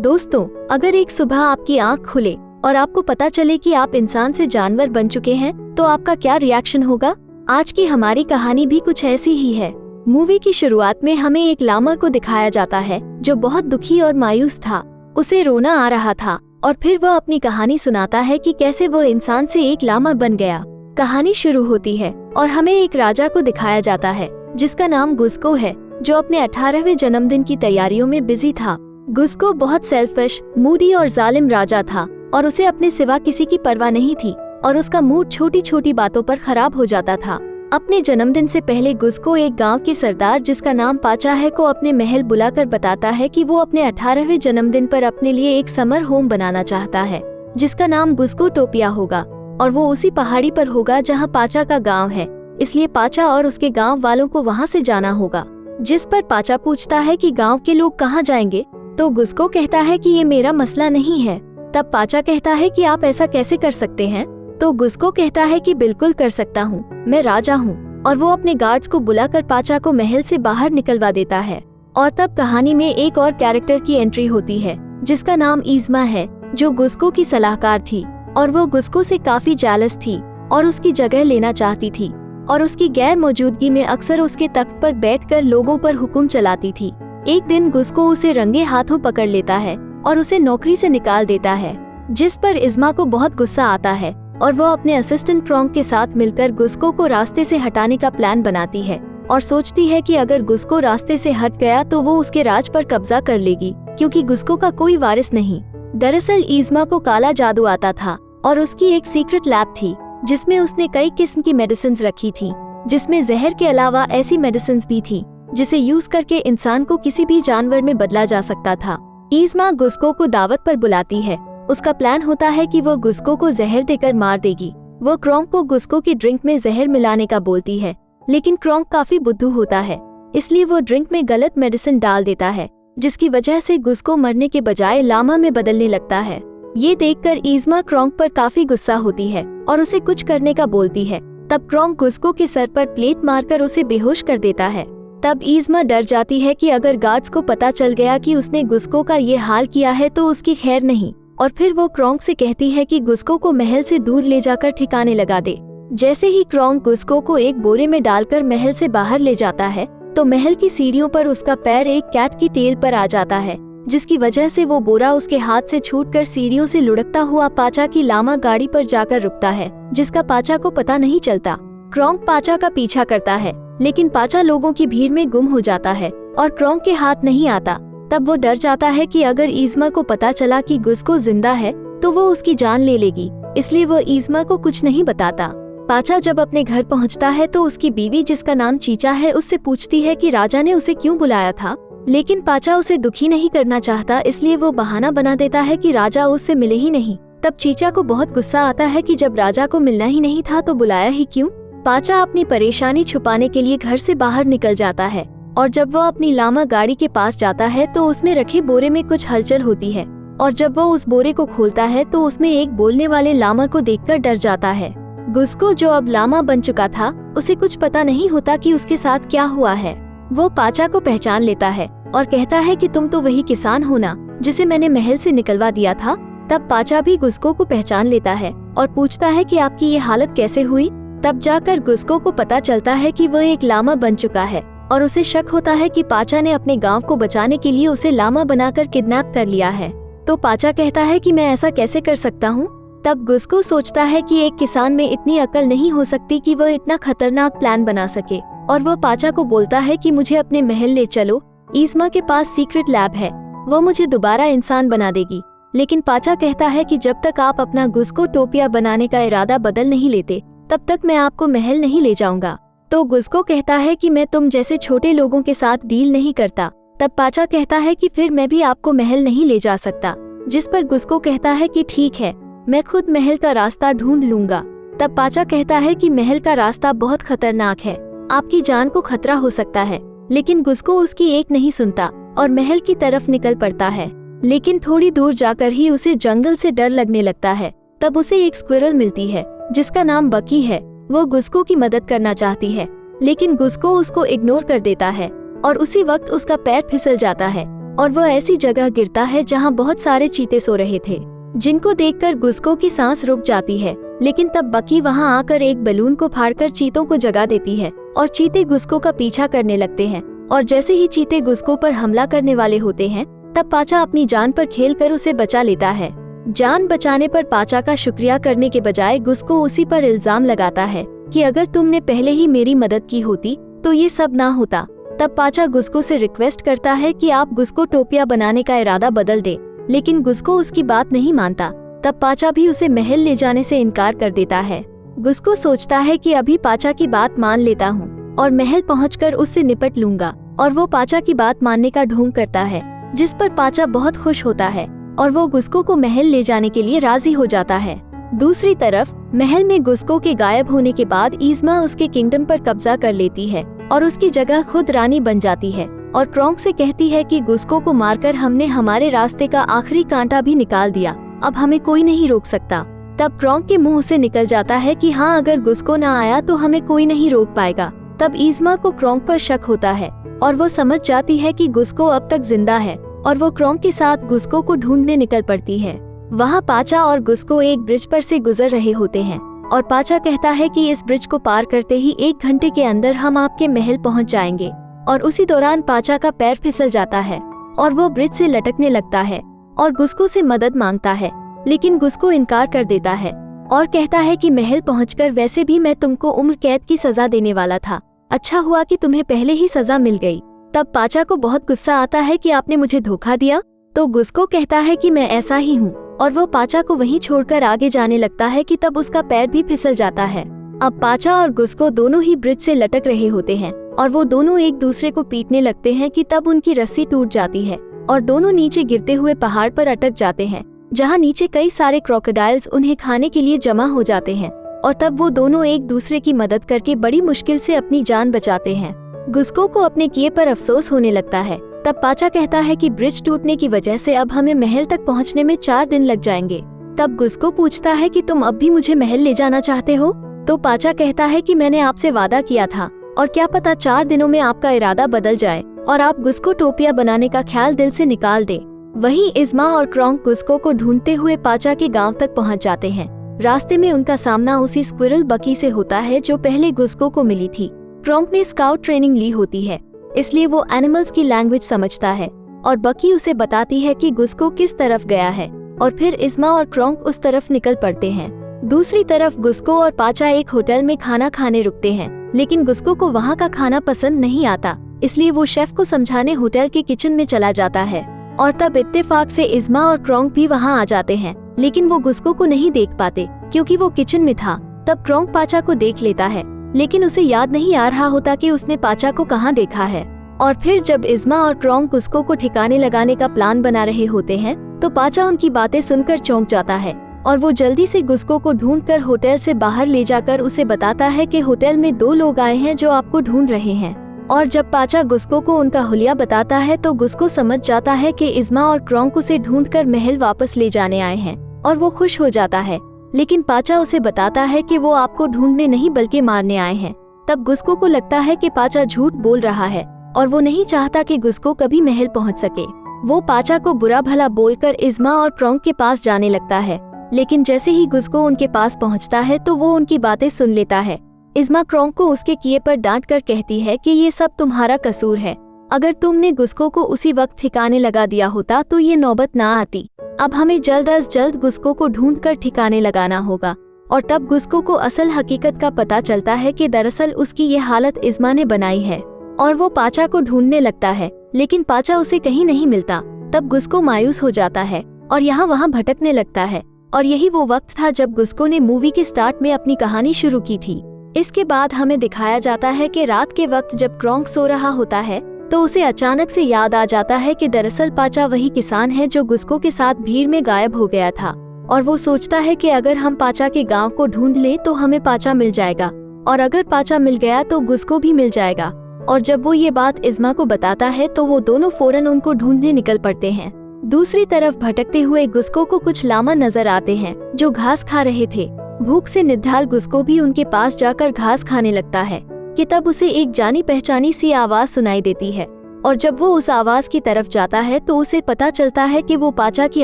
दोस्तों, अगर एक सुबह आपकी आंख खुले और आपको पता चले कि आप इंसान से जानवर बन चुके हैं, तो आपका क्या रिएक्शन होगा? आज की हमारी कहानी भी कुछ ऐसी ही है। मूवी की शुरुआत में हमें एक लामा को दिखाया जाता है जो बहुत दुखी और मायूस था। उसे रोना आ रहा था और फिर वह अपनी कहानी सुनाता है कि कैसे वह इंसान से एक लामा बन गया। कहानी शुरू होती है और हमें एक राजा को दिखाया जाता है जिसका नाम गुस्को है, जो अपने 18वें जन्मदिन की तैयारियों में बिजी था। गुस्को बहुत सेल्फिश, मूडी और जालिम राजा था और उसे अपने सिवा किसी की परवाह नहीं थी और उसका मूड छोटी छोटी बातों पर खराब हो जाता था। अपने जन्मदिन से पहले गुस्को एक गांव के सरदार जिसका नाम पाचा है को अपने महल बुलाकर बताता है कि वो अपने 18वें जन्मदिन पर अपने लिए एक समर होम बनाना चाहता है जिसका नाम गुस्को टोपिया होगा और वो उसी पहाड़ी पर होगा जहाँ पाचा का गाँव है। इसलिए पाचा और उसके गाँव वालों को वहाँ से जाना होगा। जिस पर पाचा पूछता है कि गाँव के लोग कहाँ जाएंगे, तो गुस्को कहता है कि ये मेरा मसला नहीं है। तब पाचा कहता है कि आप ऐसा कैसे कर सकते हैं? तो गुस्को कहता है कि बिल्कुल कर सकता हूँ, मैं राजा हूँ। और वो अपने गार्ड्स को बुलाकर पाचा को महल से बाहर निकलवा देता है। और तब कहानी में एक और कैरेक्टर की एंट्री होती है जिसका नाम ईज़मा है, जो गुस्को की सलाहकार थी और वो गुस्को से काफी जेलस थी और उसकी जगह लेना चाहती थी और उसकी गैर मौजूदगी में अक्सर उसके तख्त पर बैठकर लोगों पर हुक्म चलाती थी। एक दिन गुस्को उसे रंगे हाथों पकड़ लेता है और उसे नौकरी से निकाल देता है, जिस पर इज़मा को बहुत गुस्सा आता है और वो अपने असिस्टेंट क्रोंक के साथ मिलकर गुस्को को रास्ते से हटाने का प्लान बनाती है और सोचती है कि अगर गुस्को रास्ते से हट गया तो वो उसके राज पर कब्जा कर लेगी, क्योंकि गुस्को का कोई वारिस नहीं। दरअसल ईज़मा को काला जादू आता था और उसकी एक सीक्रेट लैब थी जिसमें उसने कई किस्म की मेडिसिन्स रखी थी, जिसमें जहर के अलावा ऐसी मेडिसिन्स भी थी जिसे यूज करके इंसान को किसी भी जानवर में बदला जा सकता था। ईज़मा गुस्को को दावत पर बुलाती है। उसका प्लान होता है कि वो गुस्को को जहर देकर मार देगी। वो क्रोंक को गुस्को की ड्रिंक में जहर मिलाने का बोलती है, लेकिन क्रोंक काफी बुद्धू होता है, इसलिए वो ड्रिंक में गलत मेडिसिन डाल देता है, जिसकी वजह से गुस्को मरने के बजाय लामा में बदलने लगता है। ये देखकर ईज़मा क्रोंक पर काफी गुस्सा होती है और उसे कुछ करने का बोलती है। तब क्रोंक गुस्को के सर पर प्लेट मारकर उसे बेहोश कर देता है। तब ईज़मा डर जाती है कि अगर गार्ड्स को पता चल गया कि उसने गुस्को का ये हाल किया है तो उसकी खैर नहीं, और फिर वो क्रोंक से कहती है कि गुस्को को महल से दूर ले जाकर ठिकाने लगा दे। जैसे ही क्रोंक गुस्को को एक बोरे में डालकर महल से बाहर ले जाता है तो महल की सीढ़ियों पर उसका पैर एक कैट की टेल पर आ जाता है, जिसकी वजह से वो बोरा उसके हाथ से छूटकर सीढ़ियों से लुढ़कता हुआ पाचा की लामा गाड़ी पर जाकर रुकता है, जिसका पाचा को पता नहीं चलता। क्रोंक पाचा का पीछा करता है, लेकिन पाचा लोगों की भीड़ में गुम हो जाता है और क्रोंक के हाथ नहीं आता। तब वो डर जाता है कि अगर ईज़मा को पता चला कि गुस्को जिंदा है तो वो उसकी जान ले लेगी, इसलिए वो ईज़मा को कुछ नहीं बताता। पाचा जब अपने घर पहुंचता है तो उसकी बीवी, जिसका नाम चीचा है, उससे पूछती है कि राजा ने उसे क्यों बुलाया था, लेकिन पाचा उसे दुखी नहीं करना चाहता, इसलिए वो बहाना बना देता है कि राजा उससे मिले ही नहीं। तब चीचा को बहुत गुस्सा आता है कि जब राजा को मिलना ही नहीं था तो बुलाया ही क्यों। पाचा अपनी परेशानी छुपाने के लिए घर से बाहर निकल जाता है और जब वो अपनी लामा गाड़ी के पास जाता है तो उसमें रखे बोरे में कुछ हलचल होती है और जब वो उस बोरे को खोलता है तो उसमें एक बोलने वाले लामा को देखकर डर जाता है। गुस्को, जो अब लामा बन चुका था, उसे कुछ पता नहीं होता कि उसके साथ क्या हुआ है। वो पाचा को पहचान लेता है और कहता है कि तुम तो वही किसान हो ना जिसे मैंने महल से निकलवा दिया था। तब पाचा भी गुस्को को पहचान लेता है और पूछता है कि आपकी ये हालत कैसे हुई। तब जाकर गुस्को को पता चलता है कि वह एक लामा बन चुका है और उसे शक होता है कि पाचा ने अपने गांव को बचाने के लिए उसे लामा बनाकर किडनैप कर लिया है। तो पाचा कहता है कि मैं ऐसा कैसे कर सकता हूँ। तब गुस्को सोचता है कि एक किसान में इतनी अकल नहीं हो सकती कि वह इतना खतरनाक प्लान बना सके, और वह पाचा को बोलता है कि मुझे अपने महल ले चलो, ईज़मा के पास सीक्रेट लैब है, वो मुझे दोबारा इंसान बना देगी। लेकिन पाचा कहता है कि जब तक आप अपना गुस्को टोपिया बनाने का इरादा बदल नहीं लेते तब तक मैं आपको महल नहीं ले जाऊंगा। तो गुस्को कहता है कि मैं तुम जैसे छोटे लोगों के साथ डील नहीं करता। तब पाचा कहता है कि फिर मैं भी आपको महल नहीं ले जा सकता, जिस पर गुस्को कहता है कि ठीक है, मैं खुद महल का रास्ता ढूंढ लूंगा। तब पाचा कहता है कि महल का रास्ता बहुत खतरनाक है, आपकी जान को खतरा हो सकता है, लेकिन गुस्को उसकी एक नहीं सुनता और महल की तरफ निकल पड़ता है। लेकिन थोड़ी दूर जाकर ही उसे जंगल से डर लगने लगता है। तब उसे एक स्क्विरल मिलती है जिसका नाम बकी है। वो गुस्को की मदद करना चाहती है, लेकिन गुस्को उसको इग्नोर कर देता है और उसी वक्त उसका पैर फिसल जाता है और वह ऐसी जगह गिरता है जहाँ बहुत सारे चीते सो रहे थे, जिनको देखकर गुस्को की सांस रुक जाती है। लेकिन तब बकी वहाँ आकर एक बलून को फाड़कर चीतों को जगा देती है और चीते गुस्को का पीछा करने लगते हैं। और जैसे ही चीते गुस्को पर हमला करने वाले होते हैं, तब पाचा अपनी जान पर खेलकर उसे बचा लेता है। जान बचाने पर पाचा का शुक्रिया करने के बजाय गुस्को उसी पर इल्जाम लगाता है कि अगर तुमने पहले ही मेरी मदद की होती तो ये सब ना होता। तब पाचा गुस्को से रिक्वेस्ट करता है कि आप गुस्को टोपिया बनाने का इरादा बदल दे, लेकिन गुस्को उसकी बात नहीं मानता। तब पाचा भी उसे महल ले जाने से इनकार कर देता है। गुस्को सोचता है कि अभी पाचा की बात मान लेता हूँ और महल पहुंचकर उससे निपट लूंगा, और वो पाचा की बात मानने का ढोंग करता है, जिस पर पाचा बहुत खुश होता है और वो गुस्को को महल ले जाने के लिए राजी हो जाता है। दूसरी तरफ महल में गुस्को के गायब होने के बाद ईज़मा उसके किंगडम पर कब्जा कर लेती है और उसकी जगह खुद रानी बन जाती है और क्रोंक से कहती है कि गुस्को को मारकर हमने हमारे रास्ते का आखिरी कांटा भी निकाल दिया, अब हमें कोई नहीं रोक सकता। तब क्रोंक के मुंह से निकल जाता है कि हाँ, अगर गुस्को न आया तो हमें कोई नहीं रोक पाएगा। तब ईज़मा को क्रोंक पर शक होता है और वो समझ जाती है कि गुस्को अब तक जिंदा है और वो क्रोंक के साथ गुस्को को ढूंढने निकल पड़ती है। वहाँ पाचा और गुस्को एक ब्रिज पर से गुजर रहे होते हैं और पाचा कहता है कि इस ब्रिज को पार करते ही 1 घंटे के अंदर हम आपके महल पहुँच जाएंगे। और उसी दौरान पाचा का पैर फिसल जाता है और वो ब्रिज से लटकने लगता है और गुस्को से मदद मांगता है, लेकिन गुस्को इनकार कर देता है और कहता है कि महल पहुंचकर वैसे भी मैं तुमको उम्र कैद की सजा देने वाला था, अच्छा हुआ कि तुम्हें पहले ही सजा मिल गई। तब पाचा को बहुत गुस्सा आता है कि आपने मुझे धोखा दिया। तो गुस्को कहता है कि मैं ऐसा ही हूँ और वो पाचा को वहीं छोड़कर आगे जाने लगता है कि तब उसका पैर भी फिसल जाता है। अब पाचा और गुस्को दोनों ही ब्रिज से लटक रहे होते हैं और वो दोनों एक दूसरे को पीटने लगते हैं कि तब उनकी रस्सी टूट जाती है और दोनों नीचे गिरते हुए पहाड़ पर अटक जाते हैं, जहाँ नीचे कई सारे क्रोकोडाइल्स उन्हें खाने के लिए जमा हो जाते हैं। और तब वो दोनों एक दूसरे की मदद करके बड़ी मुश्किल से अपनी जान बचाते हैं। गुस्को को अपने किए पर अफसोस होने लगता है। तब पाचा कहता है कि ब्रिज टूटने की वजह से अब हमें महल तक पहुंचने में 4 दिन लग जाएंगे। तब गुस्को पूछता है कि तुम अब भी मुझे महल ले जाना चाहते हो? तो पाचा कहता है कि मैंने आपसे वादा किया था और क्या पता 4 दिनों में आपका इरादा बदल जाए और आप गुस्को टोपिया बनाने का ख्याल दिल से निकाल दे। वहीं ईज़मा और क्रोंक गुस्को को ढूंढते हुए पाचा के गांव तक पहुंच जाते हैं। रास्ते में उनका सामना उसी स्क्विरल बकी से होता है जो पहले गुस्को को मिली थी। क्रोंक ने स्काउट ट्रेनिंग ली होती है, इसलिए वो एनिमल्स की लैंग्वेज समझता है और बकी उसे बताती है कि गुस्को किस तरफ गया है और फिर ईज़मा और क्रोंक उस तरफ निकल पड़ते हैं। दूसरी तरफ गुस्को और पाचा एक होटल में खाना खाने रुकते हैं, लेकिन गुस्को को वहाँ का खाना पसंद नहीं आता, इसलिए वो शेफ को समझाने होटल के किचन में चला जाता है। और तब इत्तेफाक से ईज़मा और क्रोंक भी वहाँ आ जाते हैं, लेकिन वो गुस्को को नहीं देख पाते क्योंकि वो किचन में था। तब क्रोंक पाचा को देख लेता है, लेकिन उसे याद नहीं आ रहा होता कि उसने पाचा को कहाँ देखा है। और फिर जब ईज़मा और क्रोंक गुस्को को ठिकाने लगाने का प्लान बना रहे होते हैं, तो पाचा उनकी बातें सुनकर चौंक जाता है और वो जल्दी से गुस्को को ढूंढकर होटल से बाहर ले जाकर उसे बताता है कि होटल में 2 लोग आए हैं जो आपको ढूंढ रहे हैं। और जब पाचा गुस्को को उनका हुलिया बताता है तो गुस्को समझ जाता है कि ईज़मा और क्रोंक उसे ढूंढकर महल वापस ले जाने आए हैं और वो खुश हो जाता है। लेकिन पाचा उसे बताता है कि वो आपको ढूंढने नहीं बल्कि मारने आए हैं। तब गुस्को को लगता है कि पाचा झूठ बोल रहा है और वो नहीं चाहता कि गुस्को कभी महल पहुंच सके। वो पाचा को बुरा भला बोलकर ईज़मा और क्रोंक के पास जाने लगता है, लेकिन जैसे ही गुस्को उनके पास पहुंचता है तो वो उनकी बातें सुन लेता है। ईज़मा क्रोंक को उसके किए पर डांट कर कहती है कि ये सब तुम्हारा कसूर है, अगर तुमने गुस्को को उसी वक्त ठिकाने लगा दिया होता तो ये नौबत ना आती। अब हमें जल्द अज जल्द गुस्को को ढूंढकर ठिकाने लगाना होगा। और तब गुस्को को असल हकीकत का पता चलता है कि दरअसल उसकी ये हालत ईज़मा ने बनाई है और वो पाचा को ढूंढने लगता है, लेकिन पाचा उसे कहीं नहीं मिलता। तब गुस्को मायूस हो जाता है और यहाँ वहाँ भटकने लगता है। और यही वो वक्त था जब गुस्को ने मूवी के स्टार्ट में अपनी कहानी शुरू की थी। इसके बाद हमें दिखाया जाता है कि रात के वक्त जब क्रोंक सो रहा होता है तो उसे अचानक से याद आ जाता है कि दरअसल पाचा वही किसान है जो गुस्को के साथ भीड़ में गायब हो गया था। और वो सोचता है कि अगर हम पाचा के गांव को ढूंढ लें तो हमें पाचा मिल जाएगा, और अगर पाचा मिल गया तो गुस्को भी मिल जाएगा। और जब वो ये बात ईज़मा को बताता है तो वो दोनों फौरन उनको ढूंढने निकल पड़ते हैं। दूसरी तरफ भटकते हुए गुस्को को कुछ लामा नजर आते हैं जो घास खा रहे थे। भूख से निढाल गुस्को भी उनके पास जाकर घास खाने लगता है कि तब उसे एक जानी पहचानी सी आवाज सुनाई देती है और जब वो उस आवाज की तरफ जाता है तो उसे पता चलता है कि वो पाचा की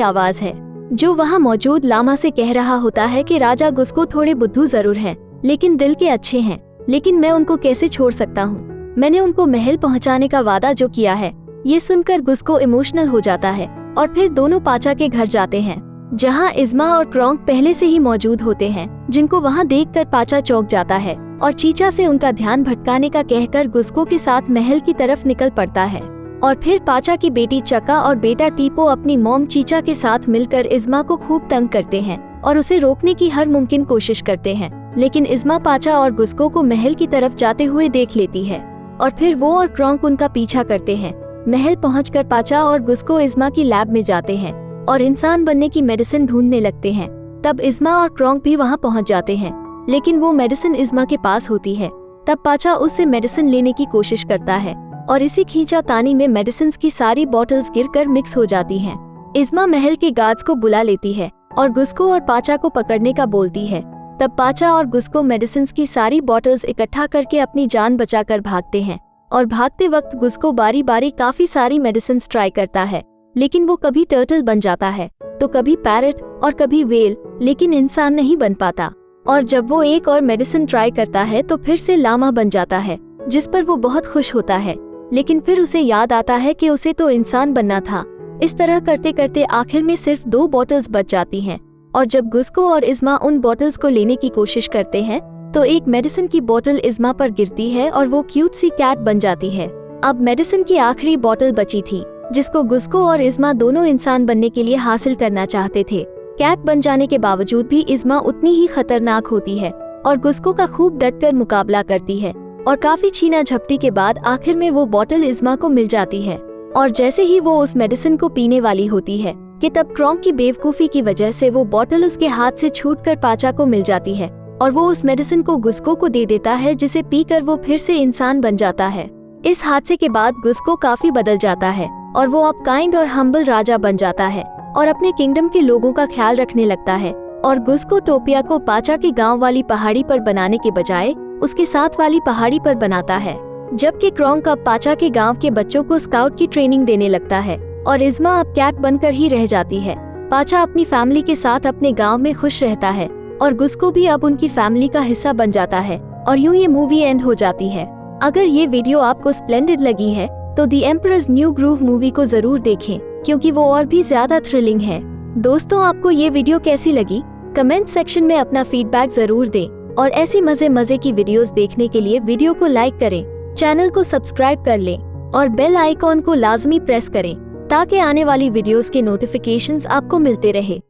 आवाज है, जो वहाँ मौजूद लामा से कह रहा होता है कि राजा गुस्को थोड़े बुद्धू जरूर हैं, लेकिन दिल के अच्छे हैं, लेकिन मैं उनको कैसे छोड़ सकता हूँ। मैंने उनको महल पहुँचाने का वादा जो किया है। ये सुनकर गुस्को इमोशनल हो जाता है और फिर दोनों पाचा के घर जाते हैं, जहाँ इज़मा और क्रोंक पहले से ही मौजूद होते हैं, जिनको वहाँ देखकर पाचा चौंक जाता है और चीचा से उनका ध्यान भटकाने का कहकर गुस्को के साथ महल की तरफ निकल पड़ता है। और फिर पाचा की बेटी चका और बेटा टीपो अपनी मॉम चीचा के साथ मिलकर इज़मा को खूब तंग करते हैं और उसे रोकने की हर मुमकिन कोशिश करते हैं, लेकिन इज़मा पाचा और गुस्को को महल की तरफ जाते हुए देख लेती है और फिर वो और क्रोंक उनका पीछा करते हैं। महल पहुंचकर पाचा और गुस्को इज़मा की लैब में जाते हैं और इंसान बनने की मेडिसिन ढूंढने लगते हैं। तब इज़मा और क्रोंक भी वहां पहुंच जाते हैं, लेकिन वो मेडिसिन इज़मा के पास होती है। तब पाचा उससे मेडिसिन लेने की कोशिश करता है और इसी खींचातानी में मेडिसिन की सारी बॉटल्स गिरकर मिक्स हो जाती हैं। इज़मा महल के गार्ड्स को बुला लेती है और गुस्को और पाचा को पकड़ने का बोलती है। तब पाचा और गुस्को मेडिसिन की सारी बॉटल्स इकट्ठा करके अपनी जान बचाकर भागते हैं और भागते वक्त गुस्को बारी बारी काफी सारी मेडिसिन ट्राई करता है, लेकिन वो कभी टर्टल बन जाता है तो कभी पैरट और कभी व्हेल, लेकिन इंसान नहीं बन पाता। और जब वो एक और मेडिसिन ट्राई करता है तो फिर से लामा बन जाता है, जिस पर वो बहुत खुश होता है, लेकिन फिर उसे याद आता है कि उसे तो इंसान बनना था। इस तरह करते करते आखिर में सिर्फ 2 बॉटल्स बच जाती हैं और जब गुस्को और इज़मा उन बॉटल्स को लेने की कोशिश करते हैं तो एक मेडिसिन की बोतल इज़मा पर गिरती है और वो क्यूट सी कैट बन जाती है। अब मेडिसिन की आखिरी बोतल बची थी, जिसको गुस्को और इज़मा दोनों इंसान बनने के लिए हासिल करना चाहते थे। कैट बन जाने के बावजूद भी इज़मा उतनी ही खतरनाक होती है और गुस्को का खूब डटकर मुकाबला करती है और काफी छीना झपटी के बाद आखिर में वो बोतल इज़मा को मिल जाती है। और जैसे ही वो उस मेडिसिन को पीने वाली होती है कि तब क्रोंक की बेवकूफी की वजह से वो बोतल उसके हाथ से छूटकर पाचा को मिल जाती है और वो उस मेडिसिन को गुस्को को दे देता है, जिसे पीकर वो फिर से इंसान बन जाता है। इस हादसे के बाद गुस्को काफी बदल जाता है और वो अब काइंड और हम्बल राजा बन जाता है और अपने किंगडम के लोगों का ख्याल रखने लगता है। और गुस्को टोपिया को पाचा के गांव वाली पहाड़ी पर बनाने के बजाय उसके साथ वाली पहाड़ी पर बनाता है, जबकि क्रोंक अब पाचा के गांव के बच्चों को स्काउट की ट्रेनिंग देने लगता है और इज़मा अब कैट बनकर ही रह जाती है। पाचा अपनी फैमिली के साथ अपने गांव में खुश रहता है और गुस्को भी अब उनकी फैमिली का हिस्सा बन जाता है और यूं ये मूवी एंड हो जाती है। अगर ये वीडियो आपको स्प्लेंडेड लगी है तो the emperors new groove movie को जरूर देखें, क्योंकि वो और भी ज्यादा थ्रिलिंग है। दोस्तों, आपको ये वीडियो कैसी लगी? कमेंट सेक्शन में अपना फीडबैक जरूर दें और ऐसी मजे की वीडियोस देखने के लिए वीडियो को लाइक करें, चैनल को सब्सक्राइब कर लें और बेल आइकॉन को लाजमी प्रेस करें ताकि आने वाली वीडियोस के नोटिफिकेशंस आपको मिलते रहे।